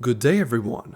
Good day everyone.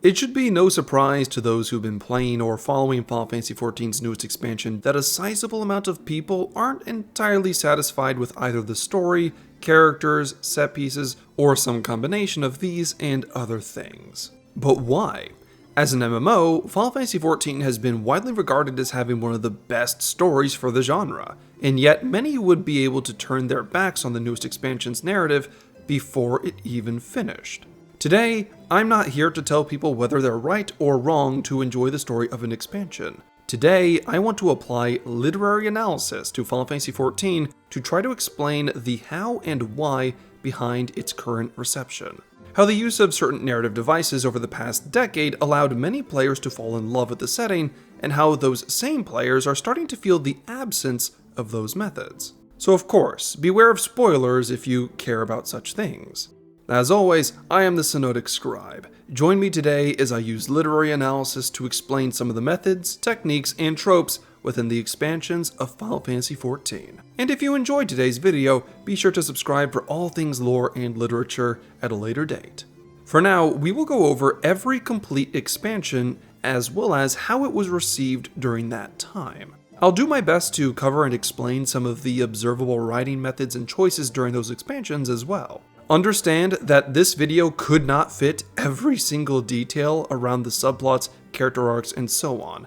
It should be no surprise to those who've been playing or following Final Fantasy XIV's newest expansion that a sizable amount of people aren't entirely satisfied with either the story, characters, set pieces, or some combination of these and other things. But why? As an MMO, Final Fantasy XIV has been widely regarded as having one of the best stories for the genre, and yet many would be able to turn their backs on the newest expansion's narrative before it even finished. Today, I'm not here to tell people whether they're right or wrong to enjoy the story of an expansion. Today, I want to apply literary analysis to Final Fantasy XIV to try to explain the how and why behind its current reception. How the use of certain narrative devices over the past decade allowed many players to fall in love with the setting, and how those same players are starting to feel the absence of those methods. So of course, beware of spoilers if you care about such things. As always, I am the Synodic Scribe. Join me today as I use literary analysis to explain some of the methods, techniques, and tropes within the expansions of Final Fantasy XIV. And if you enjoyed today's video, be sure to subscribe for all things lore and literature at a later date. For now, we will go over every complete expansion as well as how it was received during that time. I'll do my best to cover and explain some of the observable writing methods and choices during those expansions as well. Understand that this video could not fit every single detail around the subplots, character arcs, and so on.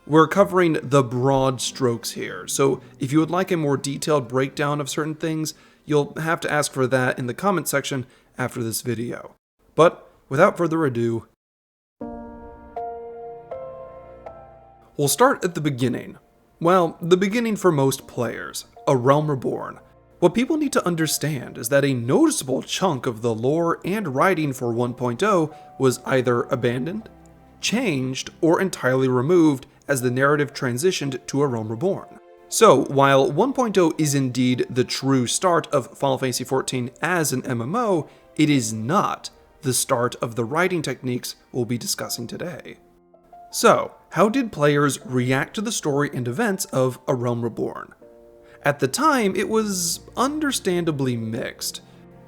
We're covering the broad strokes here, so if you would like a more detailed breakdown of certain things, you'll have to ask for that in the comment section after this video. But without further ado, we'll start at the beginning. Well, the beginning for most players, a Realm Reborn. What people need to understand is that a noticeable chunk of the lore and writing for 1.0 was either abandoned, changed, or entirely removed as the narrative transitioned to a Realm Reborn. So, while 1.0 is indeed the true start of Final Fantasy XIV as an MMO, it is not the start of the writing techniques we'll be discussing today. So, how did players react to the story and events of A Realm Reborn? At the time, it was understandably mixed.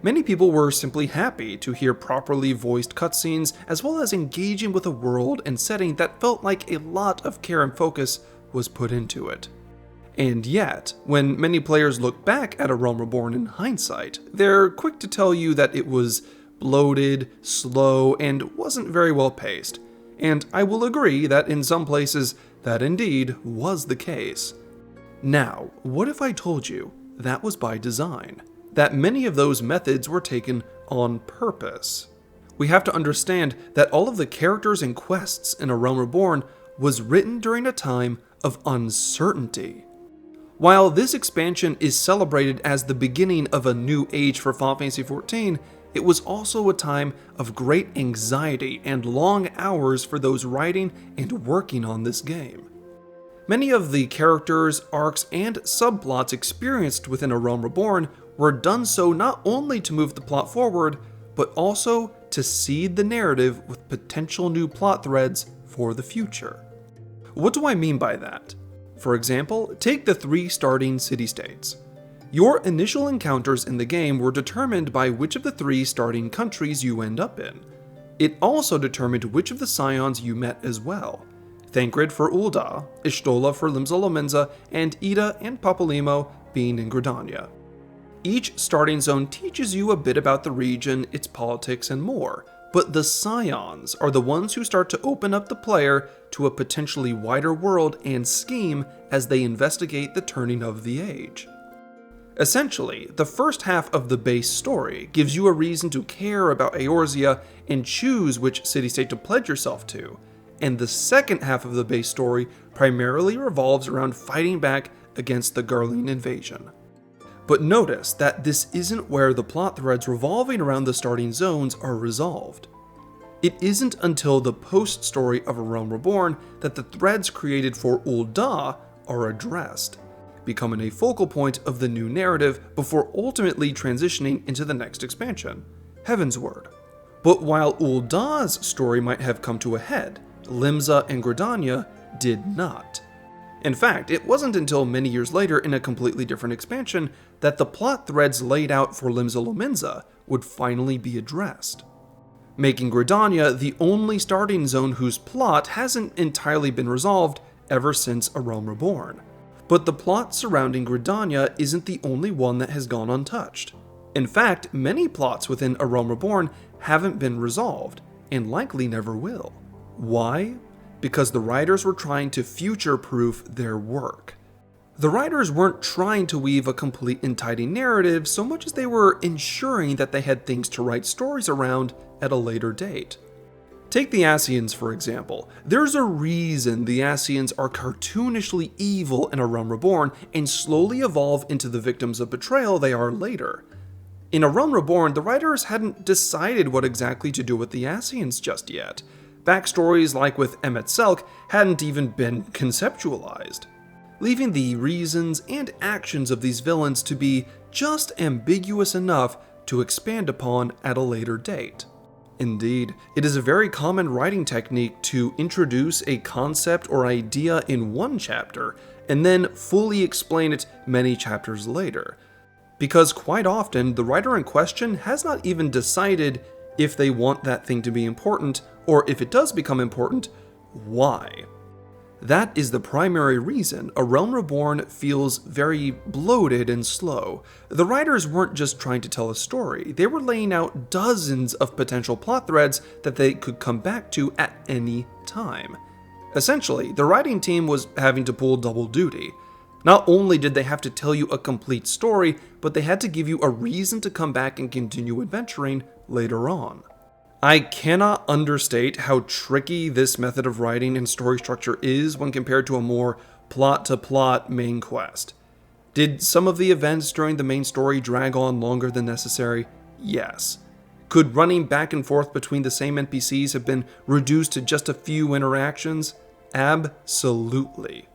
Many people were simply happy to hear properly voiced cutscenes, as well as engaging with a world and setting that felt like a lot of care and focus was put into it. And yet, when many players look back at A Realm Reborn in hindsight, they're quick to tell you that it was bloated, slow, and wasn't very well paced. And I will agree that in some places, that indeed was the case. Now, what if I told you that was by design? That many of those methods were taken on purpose? We have to understand that all of the characters and quests in A Realm Reborn was written during a time of uncertainty. While this expansion is celebrated as the beginning of a new age for Final Fantasy XIV, it was also a time of great anxiety and long hours for those writing and working on this game. Many of the characters, arcs, and subplots experienced within A Realm Reborn were done so not only to move the plot forward, but also to seed the narrative with potential new plot threads for the future. What do I mean by that? For example, take the 3 starting city-states. Your initial encounters in the game were determined by which of the 3 starting countries you end up in. It also determined which of the scions you met as well. Thancred for Ul'dah, Y'shtola for Limsa-Lominsa, and Ida and Papalymo being in Gridania. Each starting zone teaches you a bit about the region, its politics, and more, but the scions are the ones who start to open up the player to a potentially wider world and scheme as they investigate the turning of the age. Essentially, the first half of the base story gives you a reason to care about Eorzea and choose which city-state to pledge yourself to, and the second half of the base story primarily revolves around fighting back against the Garlean invasion. But notice that this isn't where the plot threads revolving around the starting zones are resolved. It isn't until the post-story of A Realm Reborn that the threads created for Ul'dah are addressed, becoming a focal point of the new narrative before ultimately transitioning into the next expansion, Heavensward. But while Ul'dah's story might have come to a head, Limsa and Gridania did not. In fact, it wasn't until many years later in a completely different expansion that the plot threads laid out for Limsa-Lominsa would finally be addressed. making Gridania the only starting zone whose plot hasn't entirely been resolved ever since A Realm Reborn. But the plot surrounding Gridania isn't the only one that has gone untouched. In fact, many plots within A Realm Reborn haven't been resolved, and likely never will. Why? Because the writers were trying to future-proof their work. The writers weren't trying to weave a complete and tidy narrative so much as they were ensuring that they had things to write stories around at a later date. Take the Ascians, for example. There's a reason the Ascians are cartoonishly evil in A Realm Reborn and slowly evolve into the victims of betrayal they are later. In A Realm Reborn, the writers hadn't decided what exactly to do with the Ascians just yet. Backstories like with Emet-Selch hadn't even been conceptualized, leaving the reasons and actions of these villains to be just ambiguous enough to expand upon at a later date. Indeed, it is a very common writing technique to introduce a concept or idea in one chapter and then fully explain it many chapters later, because quite often the writer in question has not even decided if they want that thing to be important, or if it does become important, why. That is the primary reason A Realm Reborn feels very bloated and slow. The writers weren't just trying to tell a story, they were laying out dozens of potential plot threads that they could come back to at any time. Essentially, the writing team was having to pull double duty. Not only did they have to tell you a complete story, but they had to give you a reason to come back and continue adventuring later on. I cannot understate how tricky this method of writing and story structure is when compared to a more plot-to-plot main quest. Did some of the events during the main story drag on longer than necessary? Yes. Could running back and forth between the same NPCs have been reduced to just a few interactions? Absolutely.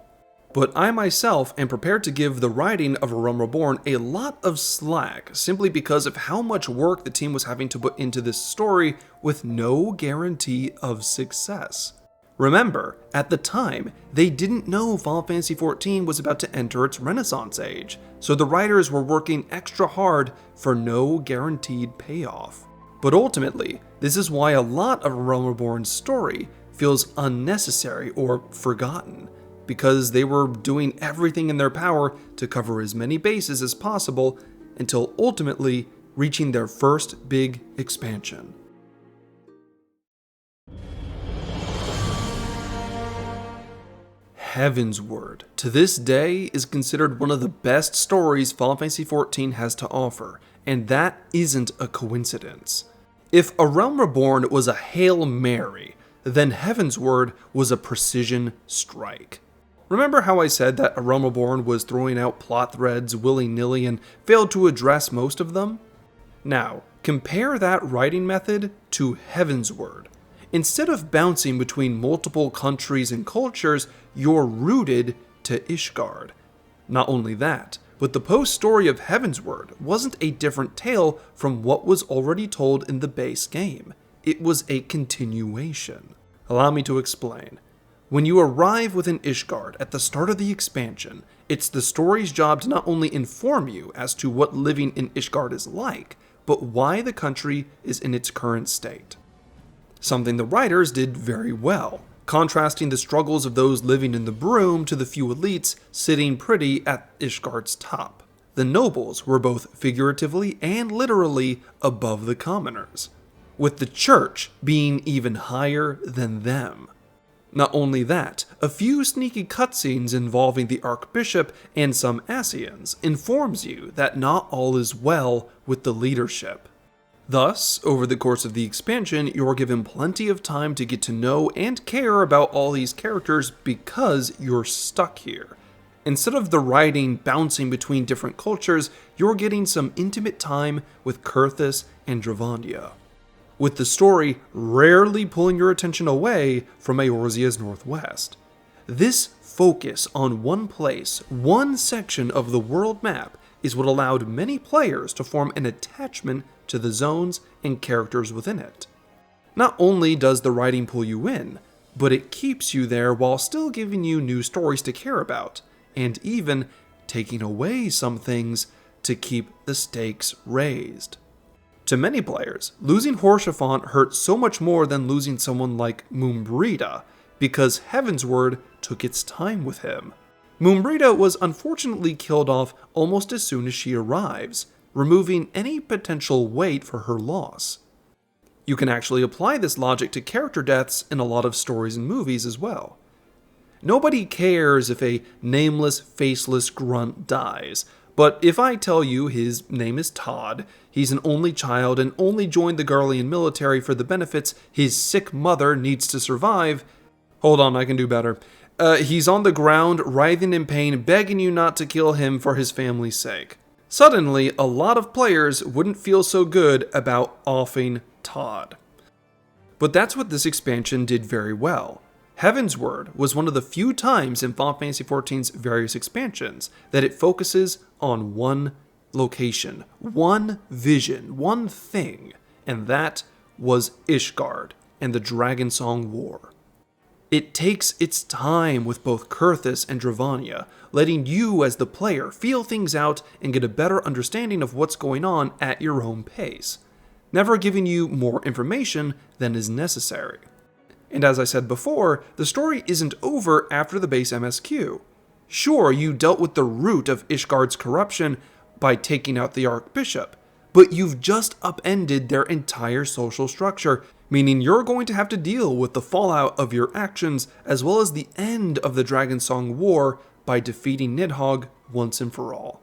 But I myself am prepared to give the writing of A Realm Reborn a lot of slack simply because of how much work the team was having to put into this story with no guarantee of success. Remember, at the time, they didn't know Final Fantasy XIV was about to enter its Renaissance age, so the writers were working extra hard for no guaranteed payoff. But ultimately, this is why a lot of A Realm Reborn's story feels unnecessary or forgotten, because they were doing everything in their power to cover as many bases as possible until ultimately reaching their first big expansion. Heavensward, to this day, is considered one of the best stories Final Fantasy XIV has to offer, and that isn't a coincidence. If A Realm Reborn was a Hail Mary, then Heavensward was a precision strike. Remember how I said that A Realm Reborn was throwing out plot threads willy-nilly and failed to address most of them? Now, compare that writing method to Heavensward. Instead of bouncing between multiple countries and cultures, you're rooted to Ishgard. Not only that, but the post-story of Heavensward wasn't a different tale from what was already told in the base game. It was a continuation. Allow me to explain. When you arrive within Ishgard at the start of the expansion, it's the story's job to not only inform you as to what living in Ishgard is like, but why the country is in its current state. Something the writers did very well, contrasting the struggles of those living in the Broom to the few elites sitting pretty at Ishgard's top. The nobles were both figuratively and literally above the commoners, with the church being even higher than them. Not only that, a few sneaky cutscenes involving the Archbishop and some Ascians informs you that not all is well with the leadership. Thus, over the course of the expansion, you are given plenty of time to get to know and care about all these characters because you're stuck here. Instead of the writing bouncing between different cultures, you're getting some intimate time with Kurthus and Dravania, with the story rarely pulling your attention away from Eorzea's northwest. This focus on one place, one section of the world map, is what allowed many players to form an attachment to the zones and characters within it. Not only does the writing pull you in, but it keeps you there while still giving you new stories to care about, and even taking away some things to keep the stakes raised. To many players, losing Haurchefant hurt so much more than losing someone like Moonbreda, because Heavensward took its time with him. Moonbreda was unfortunately killed off almost as soon as she arrives, removing any potential weight for her loss. You can actually apply this logic to character deaths in a lot of stories and movies as well. Nobody cares if a nameless, faceless grunt dies, but if I tell you his name is Todd, he's an only child and only joined the Garlean military for the benefits his sick mother needs to survive. Hold on, I can do better. He's on the ground, writhing in pain, begging you not to kill him for his family's sake. Suddenly, a lot of players wouldn't feel so good about offing Todd. But that's what this expansion did very well. Heavensward was one of the few times in Final Fantasy XIV's various expansions that it focuses on one location, one vision, one thing, and that was Ishgard and the Dragonsong War. It takes its time with both Kurthus and Dravania, letting you as the player feel things out and get a better understanding of what's going on at your own pace, never giving you more information than is necessary. And as I said before, the story isn't over after the base MSQ. Sure, you dealt with the root of Ishgard's corruption by taking out the Archbishop, but you've just upended their entire social structure, meaning you're going to have to deal with the fallout of your actions as well as the end of the Dragonsong War by defeating Nidhogg once and for all.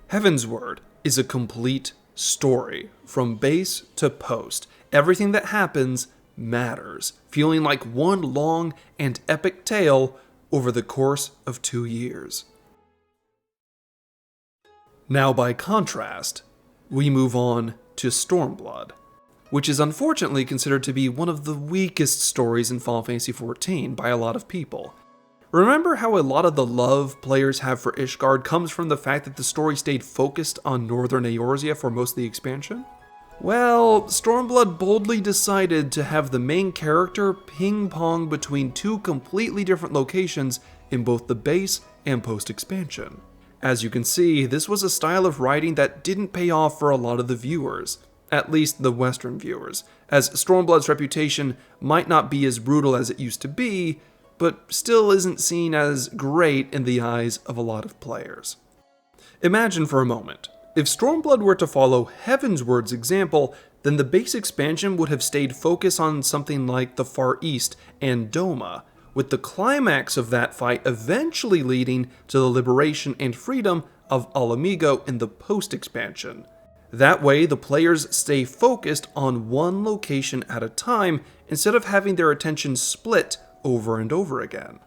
Heavensward is a complete story, from base to post. Everything that happens matters, feeling like one long and epic tale over the course of 2 years. Now, by contrast, we move on to Stormblood, which is unfortunately considered to be one of the weakest stories in Final Fantasy XIV by a lot of people. Remember how a lot of the love players have for Ishgard comes from the fact that the story stayed focused on northern Eorzea for most of the expansion? Well, Stormblood boldly decided to have the main character ping-pong between two completely different locations in both the base and post-expansion. As you can see, this was a style of writing that didn't pay off for a lot of the viewers, at least the Western viewers, as Stormblood's reputation might not be as brutal as it used to be, but still isn't seen as great in the eyes of a lot of players. Imagine for a moment, if Stormblood were to follow Heavensward's example, then the base expansion would have stayed focused on something like the Far East and Doma, with the climax of that fight eventually leading to the liberation and freedom of Alamigo in the post-expansion. That way, the players stay focused on one location at a time instead of having their attention split over and over again.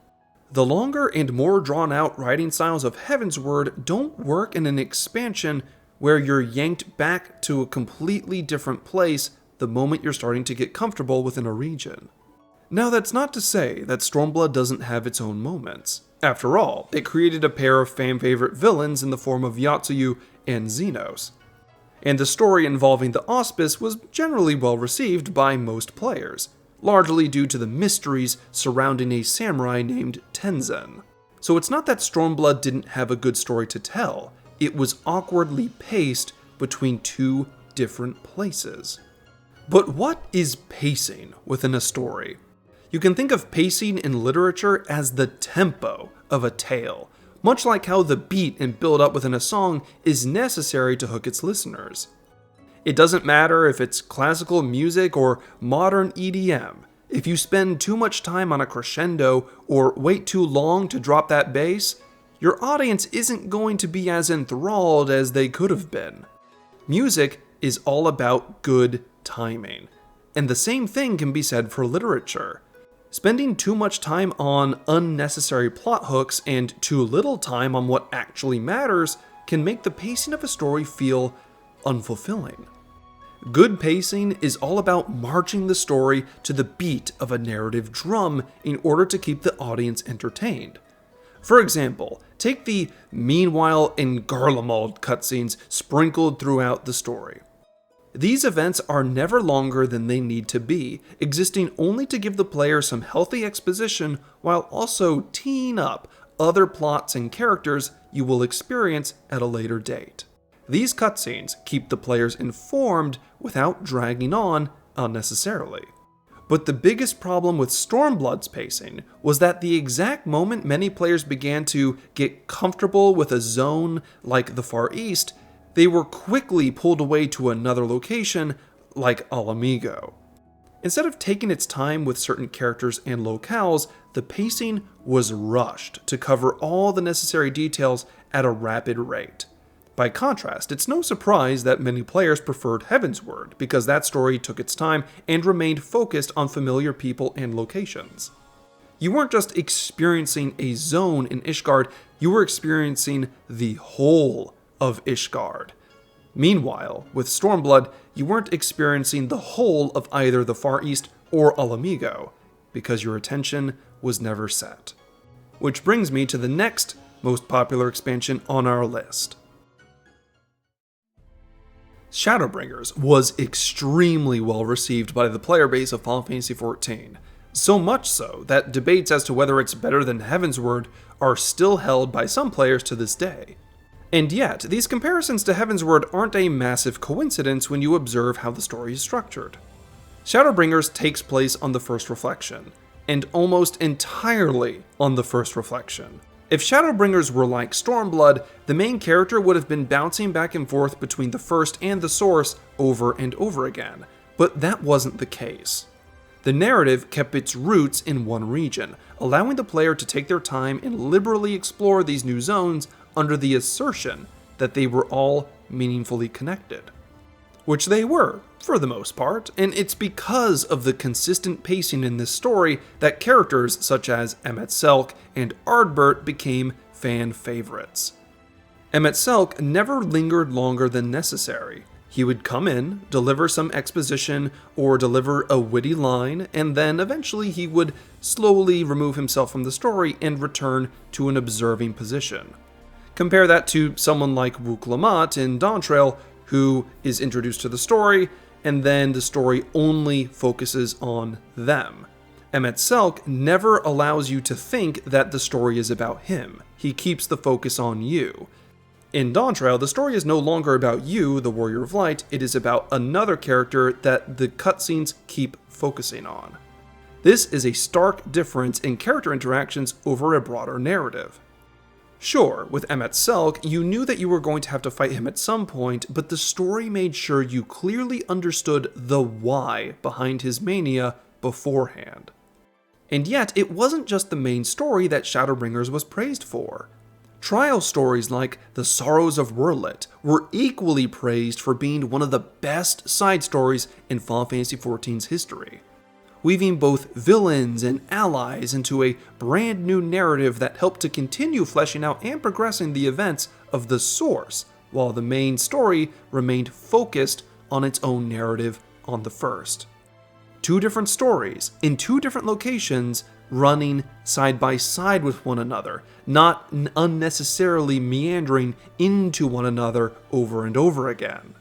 The longer and more drawn-out writing styles of Heavensward don't work in an expansion where you're yanked back to a completely different place the moment you're starting to get comfortable within a region. Now, that's not to say that Stormblood doesn't have its own moments. After all, it created a pair of fan-favorite villains in the form of Yotsuyu and Xenos. And the story involving the Auspice was generally well received by most players, largely due to the mysteries surrounding a samurai named Tenzen. So it's not that Stormblood didn't have a good story to tell, it was awkwardly paced between two different places. But what is pacing within a story? You can think of pacing in literature as the tempo of a tale, much like how the beat and build-up within a song is necessary to hook its listeners. It doesn't matter if it's classical music or modern EDM. If you spend too much time on a crescendo or wait too long to drop that bass, your audience isn't going to be as enthralled as they could have been. Music is all about good timing, and the same thing can be said for literature. Spending too much time on unnecessary plot hooks and too little time on what actually matters can make the pacing of a story feel unfulfilling. Good pacing is all about marching the story to the beat of a narrative drum in order to keep the audience entertained. For example, take the Meanwhile in Garlemald cutscenes sprinkled throughout the story. These events are never longer than they need to be, existing only to give the player some healthy exposition while also teeing up other plots and characters you will experience at a later date. These cutscenes keep the players informed without dragging on unnecessarily. But the biggest problem with Stormblood's pacing was that the exact moment many players began to get comfortable with a zone like the Far East, they were quickly pulled away to another location like Ala Mhigo. Instead of taking its time with certain characters and locales, the pacing was rushed to cover all the necessary details at a rapid rate. By contrast, it's no surprise that many players preferred Heavensward, because that story took its time and remained focused on familiar people and locations. You weren't just experiencing a zone in Ishgard, you were experiencing the whole of Ishgard. Meanwhile, with Stormblood, you weren't experiencing the whole of either the Far East or Ala Mhigo, because your attention was never set. Which brings me to the next most popular expansion on our list. Shadowbringers was extremely well received by the player base of Final Fantasy XIV, so much so that debates as to whether it's better than Heavensward are still held by some players to this day. And yet, these comparisons to Heavensward aren't a massive coincidence when you observe how the story is structured. Shadowbringers takes place on the First Reflection, and almost entirely on the First Reflection. If Shadowbringers were like Stormblood, the main character would have been bouncing back and forth between the First and the Source over and over again, but that wasn't the case. The narrative kept its roots in one region, allowing the player to take their time and liberally explore these new zones under the assertion that they were all meaningfully connected. Which they were, for the most part, and it's because of the consistent pacing in this story that characters such as Emet-Selch and Ardbert became fan favorites. Emet-Selch never lingered longer than necessary. He would come in, deliver some exposition, or deliver a witty line, and then eventually he would slowly remove himself from the story and return to an observing position. Compare that to someone like Wuk-Lamat in Dawntrail, who is introduced to the story, and then the story only focuses on them. Emet-Selch never allows you to think that the story is about him. He keeps the focus on you. In Dawntrail, the story is no longer about you, the Warrior of Light, it is about another character that the cutscenes keep focusing on. This is a stark difference in character interactions over a broader narrative. Sure, with Emet-Selch, you knew that you were going to have to fight him at some point, but the story made sure you clearly understood the why behind his mania beforehand. And yet, it wasn't just the main story that Shadowbringers was praised for. Trial stories like The Sorrows of Werlyt were equally praised for being one of the best side stories in Final Fantasy XIV's history, weaving both villains and allies into a brand new narrative that helped to continue fleshing out and progressing the events of the Source, while the main story remained focused on its own narrative on the First. Two different stories in two different locations running side by side with one another, not unnecessarily meandering into one another over and over again.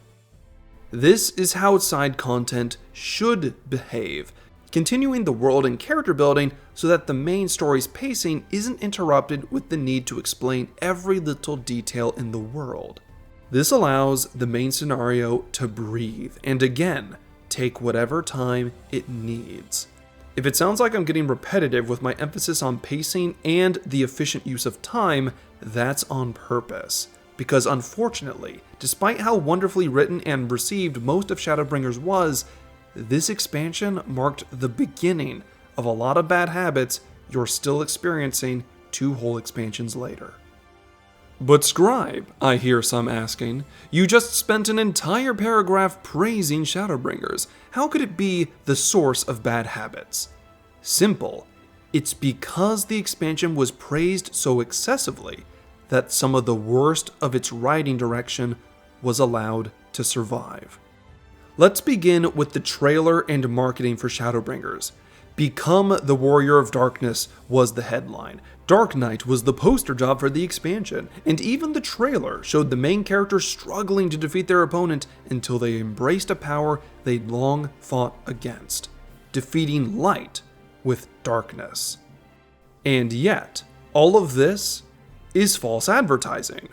This is how side content should behave, continuing the world and character building so that the main story's pacing isn't interrupted with the need to explain every little detail in the world. This allows the main scenario to breathe and again, take whatever time it needs. If it sounds like I'm getting repetitive with my emphasis on pacing and the efficient use of time, that's on purpose. Because unfortunately, despite how wonderfully written and received most of Shadowbringers was, this expansion marked the beginning of a lot of bad habits you're still experiencing 2 whole expansions later. But Scribe, I hear some asking, you just spent an entire paragraph praising Shadowbringers. How could it be the source of bad habits? Simple. It's because the expansion was praised so excessively that some of the worst of its writing direction was allowed to survive. Let's begin with the trailer and marketing for Shadowbringers. Become the Warrior of Darkness was the headline. Dark Knight was the poster job for the expansion, and even the trailer showed the main character struggling to defeat their opponent until they embraced a power they'd long fought against, defeating light with darkness. And yet, all of this is false advertising.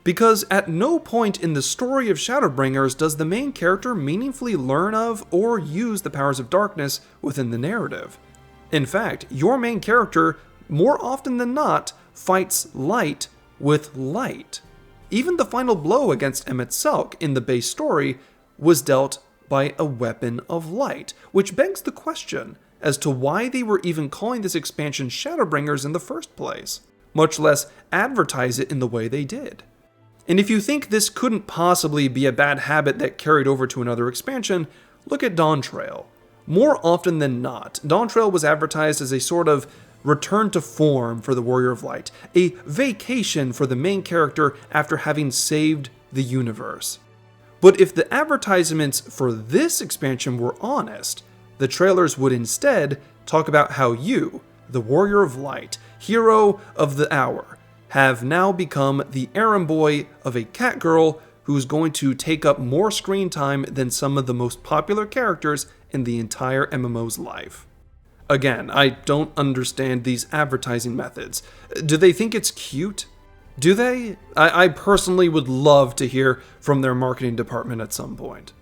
Because at no point in the story of Shadowbringers does the main character meaningfully learn of or use the powers of darkness within the narrative. In fact, your main character, more often than not, fights light with light. Even the final blow against Emet-Selch in the base story was dealt by a weapon of light, which begs the question as to why they were even calling this expansion Shadowbringers in the first place, much less advertise it in the way they did. And if you think this couldn't possibly be a bad habit that carried over to another expansion, look at Dawntrail. More often than not, Dawntrail was advertised as a sort of return to form for the Warrior of Light, a vacation for the main character after having saved the universe. But if the advertisements for this expansion were honest, the trailers would instead talk about how you, the Warrior of Light, hero of the hour, have now become the errand boy of a cat girl who's going to take up more screen time than some of the most popular characters in the entire MMO's life. Again, I don't understand these advertising methods. Do they think it's cute? Do they? I personally would love to hear from their marketing department at some point.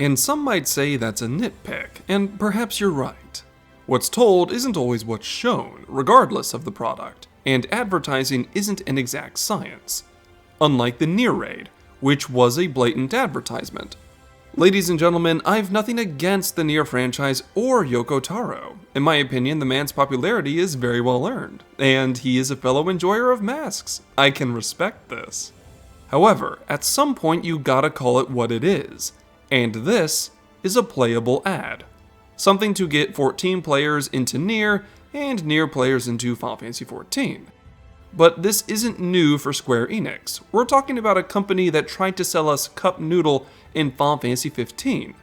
And some might say that's a nitpick, and perhaps you're right. What's told isn't always what's shown, regardless of the product, and advertising isn't an exact science. Unlike the Nier raid, which was a blatant advertisement. Ladies and gentlemen, I've nothing against the Nier franchise or Yoko Taro. In my opinion, the man's popularity is very well earned, and he is a fellow enjoyer of masks. I can respect this. However, at some point you gotta call it what it is, and this is a playable ad. Something to get 14 players into Nier, and Nier players into Final Fantasy XIV. But this isn't new for Square Enix. We're talking about a company that tried to sell us Cup Noodle in Final Fantasy XV.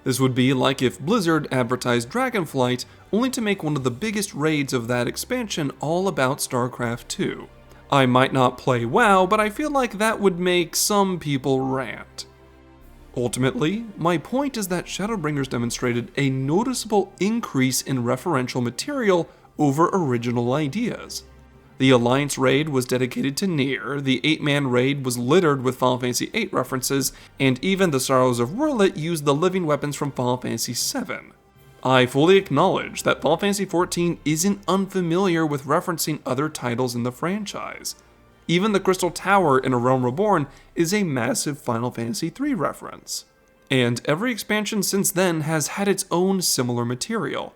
This would be like if Blizzard advertised Dragonflight only to make one of the biggest raids of that expansion all about StarCraft 2. I might not play WoW, but I feel like that would make some people rant. Ultimately, my point is that Shadowbringers demonstrated a noticeable increase in referential material over original ideas. The Alliance raid was dedicated to Nier, the 8-man raid was littered with Final Fantasy VIII references, and even the Sorrows of Werlyt used the living weapons from Final Fantasy VII. I fully acknowledge that Final Fantasy XIV isn't unfamiliar with referencing other titles in the franchise. Even the Crystal Tower in A Realm Reborn is a massive Final Fantasy III reference. And every expansion since then has had its own similar material.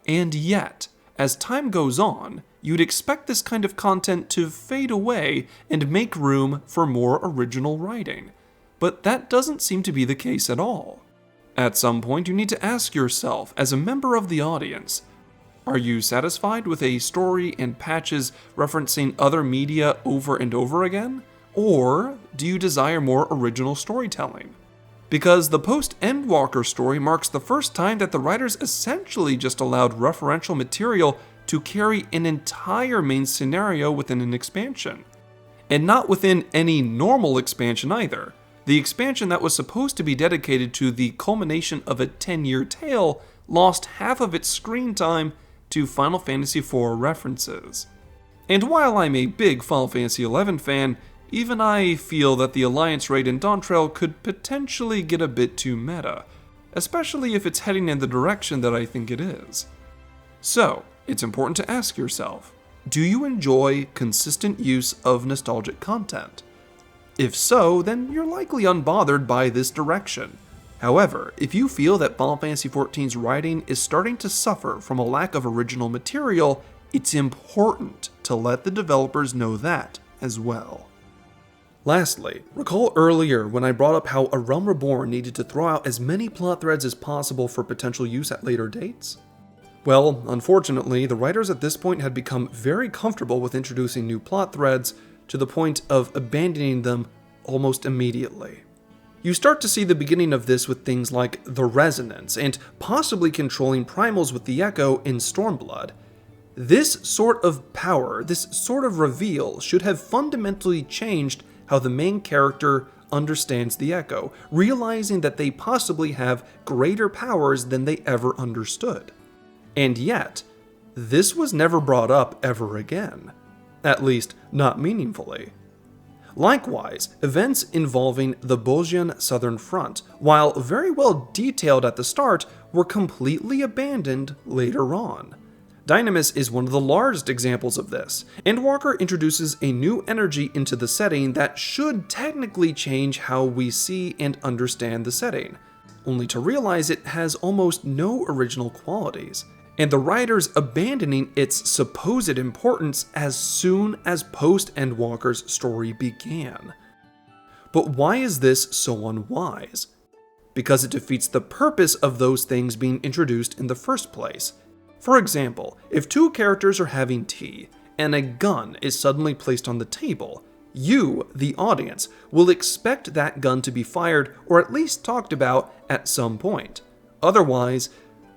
And yet, as time goes on, you'd expect this kind of content to fade away and make room for more original writing. But that doesn't seem to be the case at all. At some point, you need to ask yourself, as a member of the audience, are you satisfied with a story and patches referencing other media over and over again? Or do you desire more original storytelling? Because the post-Endwalker story marks the first time that the writers essentially just allowed referential material to carry an entire main scenario within an expansion. And not within any normal expansion either. The expansion that was supposed to be dedicated to the culmination of a 10-year tale lost half of its screen time to Final Fantasy IV references. And while I'm a big Final Fantasy XI fan, even I feel that the Alliance raid in Dawntrail could potentially get a bit too meta, especially if it's heading in the direction that I think it is. So, it's important to ask yourself, do you enjoy consistent use of nostalgic content? If so, then you're likely unbothered by this direction. However, if you feel that Final Fantasy XIV's writing is starting to suffer from a lack of original material, it's important to let the developers know that as well. Lastly, recall earlier when I brought up how A Realm Reborn needed to throw out as many plot threads as possible for potential use at later dates? Well, unfortunately, the writers at this point had become very comfortable with introducing new plot threads to the point of abandoning them almost immediately. You start to see the beginning of this with things like the Resonance and possibly controlling primals with the Echo in Stormblood. This sort of power, this sort of reveal should have fundamentally changed how the main character understands the Echo, realizing that they possibly have greater powers than they ever understood. And yet, this was never brought up ever again. At least, not meaningfully. Likewise, events involving the Bosnian Southern Front, while very well detailed at the start, were completely abandoned later on. Dynamis is one of the largest examples of this. Endwalker introduces a new energy into the setting that should technically change how we see and understand the setting, only to realize it has almost no original qualities, and the writers abandoning its supposed importance as soon as post-Endwalker's story began. But why is this so unwise? Because it defeats the purpose of those things being introduced in the first place. For example, if two characters are having tea, and a gun is suddenly placed on the table, you, the audience, will expect that gun to be fired or at least talked about at some point. Otherwise,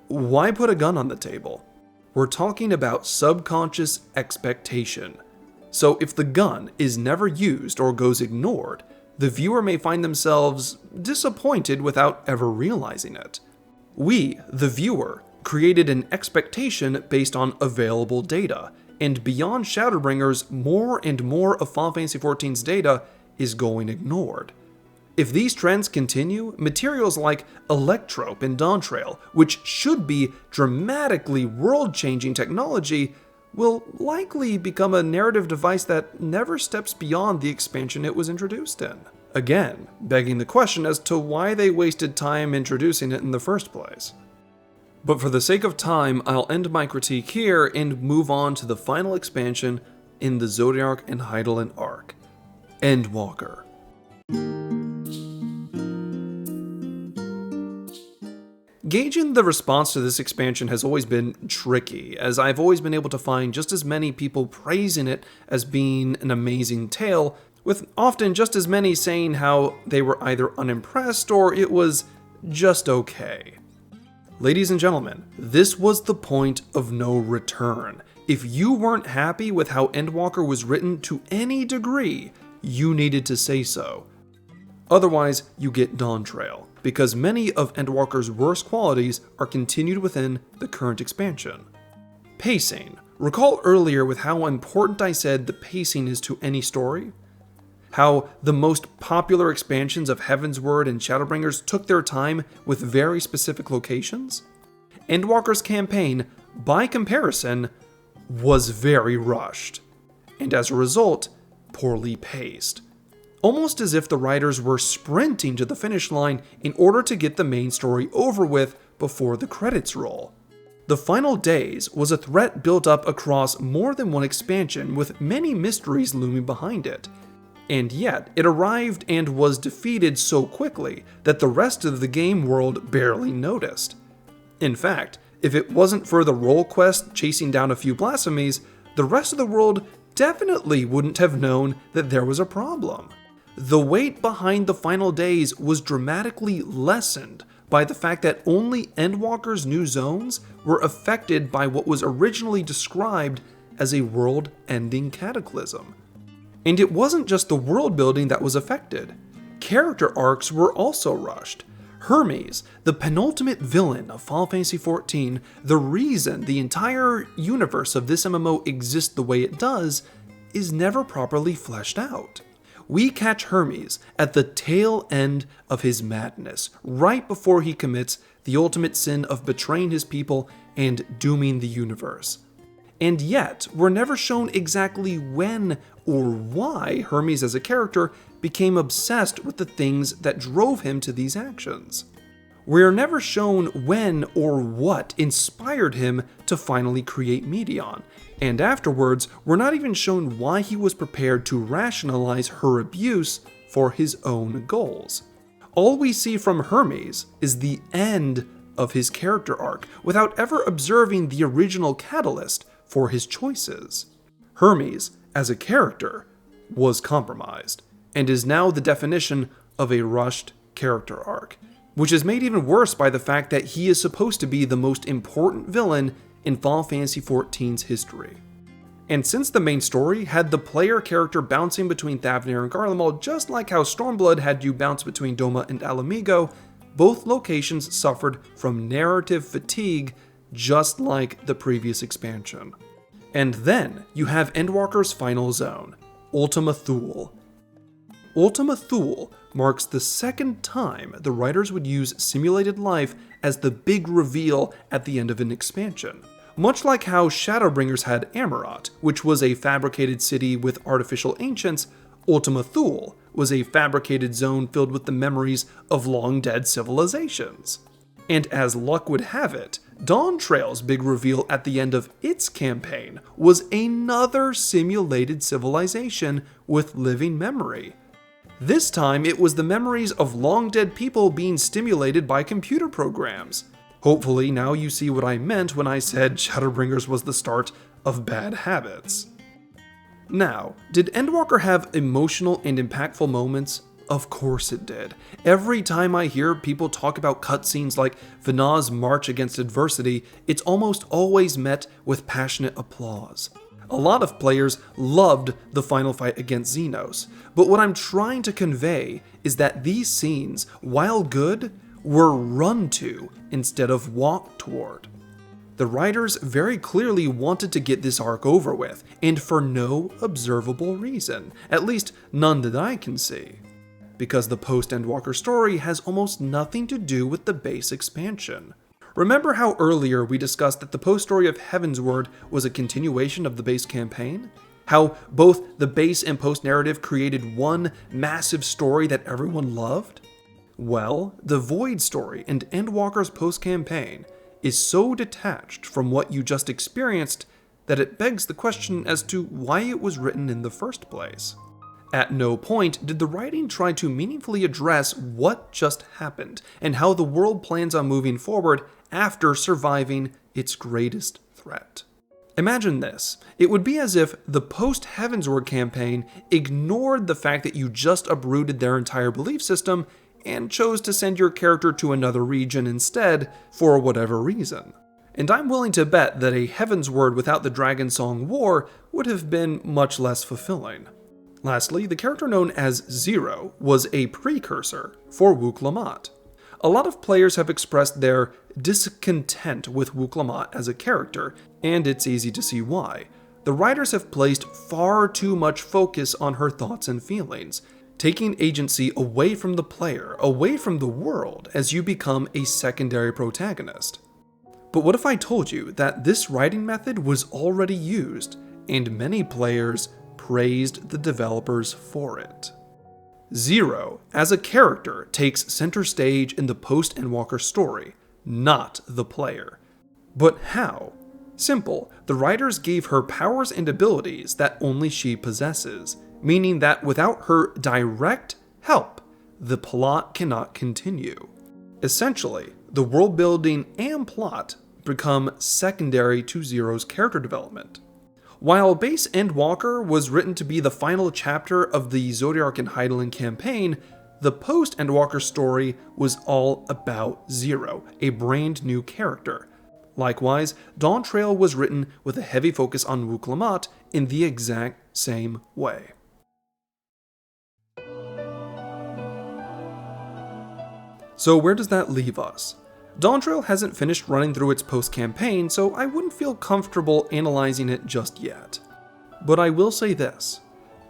why put a gun on the table? We're talking about subconscious expectation. So if the gun is never used or goes ignored, the viewer may find themselves disappointed without ever realizing it. We, the viewer, created an expectation based on available data, and beyond Shadowbringers, more and more of Final Fantasy XIV's data is going ignored. If these trends continue, materials like Electrope and Dawntrail, which should be dramatically world-changing technology, will likely become a narrative device that never steps beyond the expansion it was introduced in. Again, begging the question as to why they wasted time introducing it in the first place. But for the sake of time, I'll end my critique here and move on to the final expansion in the Zodiark and Hydaelyn arc, Endwalker. Gauging the response to this expansion has always been tricky, as I've always been able to find just as many people praising it as being an amazing tale, with often just as many saying how they were either unimpressed or it was just okay. Ladies and gentlemen, this was the point of no return. If you weren't happy with how Endwalker was written to any degree, you needed to say so. Otherwise, you get Dawntrail, because many of Endwalker's worst qualities are continued within the current expansion. Pacing. Recall earlier with how important I said the pacing is to any story? How the most popular expansions of Heavensward and Shadowbringers took their time with very specific locations? Endwalker's campaign, by comparison, was very rushed, and as a result, poorly paced. Almost as if the writers were sprinting to the finish line in order to get the main story over with before the credits roll. The Final Days was a threat built up across more than one expansion with many mysteries looming behind it. And yet, it arrived and was defeated so quickly that the rest of the game world barely noticed. In fact, if it wasn't for the role quest chasing down a few blasphemies, the rest of the world definitely wouldn't have known that there was a problem. The weight behind the Final Days was dramatically lessened by the fact that only Endwalker's new zones were affected by what was originally described as a world-ending cataclysm. And it wasn't just the world building that was affected. Character arcs were also rushed. Hermes, the penultimate villain of Final Fantasy XIV, the reason the entire universe of this MMO exists the way it does, is never properly fleshed out. We catch Hermes at the tail end of his madness, right before he commits the ultimate sin of betraying his people and dooming the universe. And yet, we're never shown exactly when or why Hermes as a character became obsessed with the things that drove him to these actions. We're never shown when or what inspired him to finally create Medion, and afterwards, we're not even shown why he was prepared to rationalize her abuse for his own goals. All we see from Hermes is the end of his character arc, without ever observing the original catalyst for his choices. Hermes, as a character, was compromised, and is now the definition of a rushed character arc, which is made even worse by the fact that he is supposed to be the most important villain in Final Fantasy XIV's history. And since the main story had the player character bouncing between Thavnair and Garlemald just like how Stormblood had you bounce between Doma and Alamigo, both locations suffered from narrative fatigue just like the previous expansion. And then you have Endwalker's final zone, Ultima Thule. Ultima Thule marks the second time the writers would use simulated life as the big reveal at the end of an expansion. Much like how Shadowbringers had Amarot, which was a fabricated city with artificial ancients, Ultima Thule was a fabricated zone filled with the memories of long-dead civilizations. And as luck would have it, Dawntrail's big reveal at the end of its campaign was another simulated civilization with living memory. This time it was the memories of long-dead people being stimulated by computer programs. Hopefully now you see what I meant when I said Shadowbringers was the start of bad habits. Now, did Endwalker have emotional and impactful moments? Of course it did. Every time I hear people talk about cutscenes like Vinaz's march against adversity, it's almost always met with passionate applause. A lot of players loved the final fight against Xenos, but what I'm trying to convey is that these scenes, while good, were run to instead of walked toward. The writers very clearly wanted to get this arc over with, and for no observable reason, at least none that I can see. Because the post-Endwalker story has almost nothing to do with the base expansion. Remember how earlier we discussed that the post-story of Heavensward was a continuation of the base campaign? How both the base and post-narrative created one massive story that everyone loved? Well, the Void story and Endwalker's post-campaign is so detached from what you just experienced that it begs the question as to why it was written in the first place. At no point did the writing try to meaningfully address what just happened and how the world plans on moving forward after surviving its greatest threat. Imagine this. It would be as if the post-Heavensward campaign ignored the fact that you just uprooted their entire belief system and chose to send your character to another region instead for whatever reason. And I'm willing to bet that a Heavensward without the Dragon Song War would have been much less fulfilling. Lastly, the character known as Zero was a precursor for Wuk-Lamat. A lot of players have expressed their discontent with Wuk-Lamat as a character, and it's easy to see why. The writers have placed far too much focus on her thoughts and feelings, taking agency away from the player, away from the world, as you become a secondary protagonist. But what if I told you that this writing method was already used, and many players praised the developers for it? Zero, as a character, takes center stage in the post-Endwalker story, not the player. But how? Simple, the writers gave her powers and abilities that only she possesses, meaning that without her direct help, the plot cannot continue. Essentially, the world building and plot become secondary to Zero's character development. While base Endwalker was written to be the final chapter of the Zodiark and Hydaelyn campaign, the post-Endwalker story was all about Zero, a brand new character. Likewise, Dawntrail was written with a heavy focus on Wuk-Lamat in the exact same way. So where does that leave us? Dawntrail hasn't finished running through its post-campaign, so I wouldn't feel comfortable analyzing it just yet. But I will say this.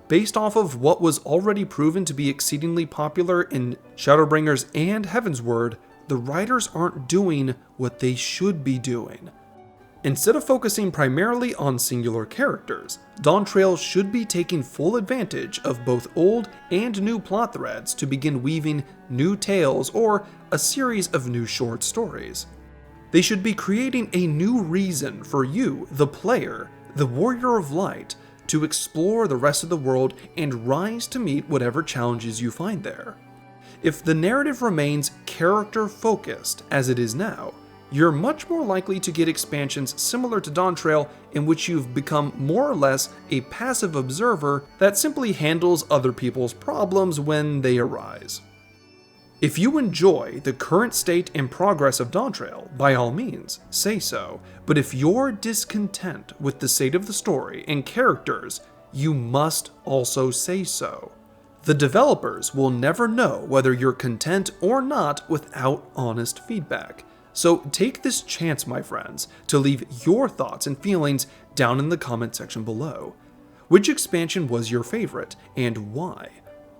Based off of what was already proven to be exceedingly popular in Shadowbringers and Heavensward, the writers aren't doing what they should be doing. Instead of focusing primarily on singular characters, Dawntrail should be taking full advantage of both old and new plot threads to begin weaving new tales or a series of new short stories. They should be creating a new reason for you, the player, the Warrior of Light, to explore the rest of the world and rise to meet whatever challenges you find there. If the narrative remains character-focused as it is now, you're much more likely to get expansions similar to Dawntrail in which you've become more or less a passive observer that simply handles other people's problems when they arise. If you enjoy the current state and progress of Dawntrail, by all means, say so, but if you're discontent with the state of the story and characters, you must also say so. The developers will never know whether you're content or not without honest feedback. So take this chance, my friends, to leave your thoughts and feelings down in the comment section below. Which expansion was your favorite, and why?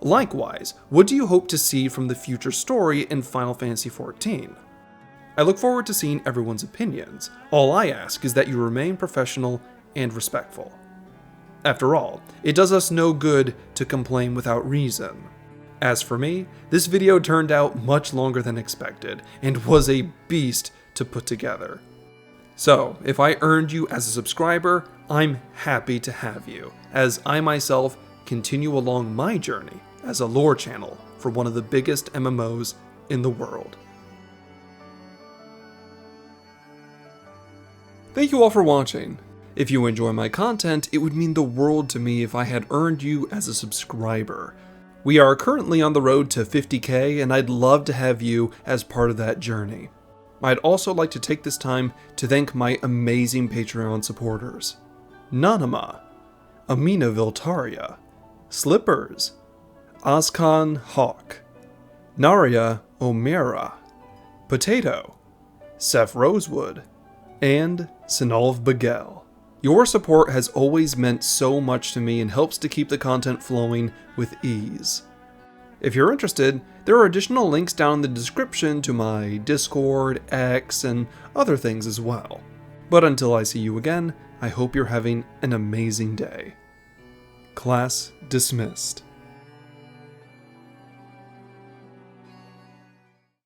Likewise, what do you hope to see from the future story in Final Fantasy XIV? I look forward to seeing everyone's opinions. All I ask is that you remain professional and respectful. After all, it does us no good to complain without reason. As for me, this video turned out much longer than expected, and was a beast to put together. So, if I earned you as a subscriber, I'm happy to have you, as I myself continue along my journey as a lore channel for one of the biggest MMOs in the world. Thank you all for watching. If you enjoy my content, it would mean the world to me if I had earned you as a subscriber. We are currently on the road to 50k, and I'd love to have you as part of that journey. I'd also like to take this time to thank my amazing Patreon supporters: Nanima, Amina Viltaria, Slippers, Oskan Hawk, Naria O'Meara, Potato, Seth Rosewood, and Sinalv Bagel. Your support has always meant so much to me and helps to keep the content flowing with ease. If you're interested, there are additional links down in the description to my Discord, X, and other things as well. But until I see you again, I hope you're having an amazing day. Class dismissed.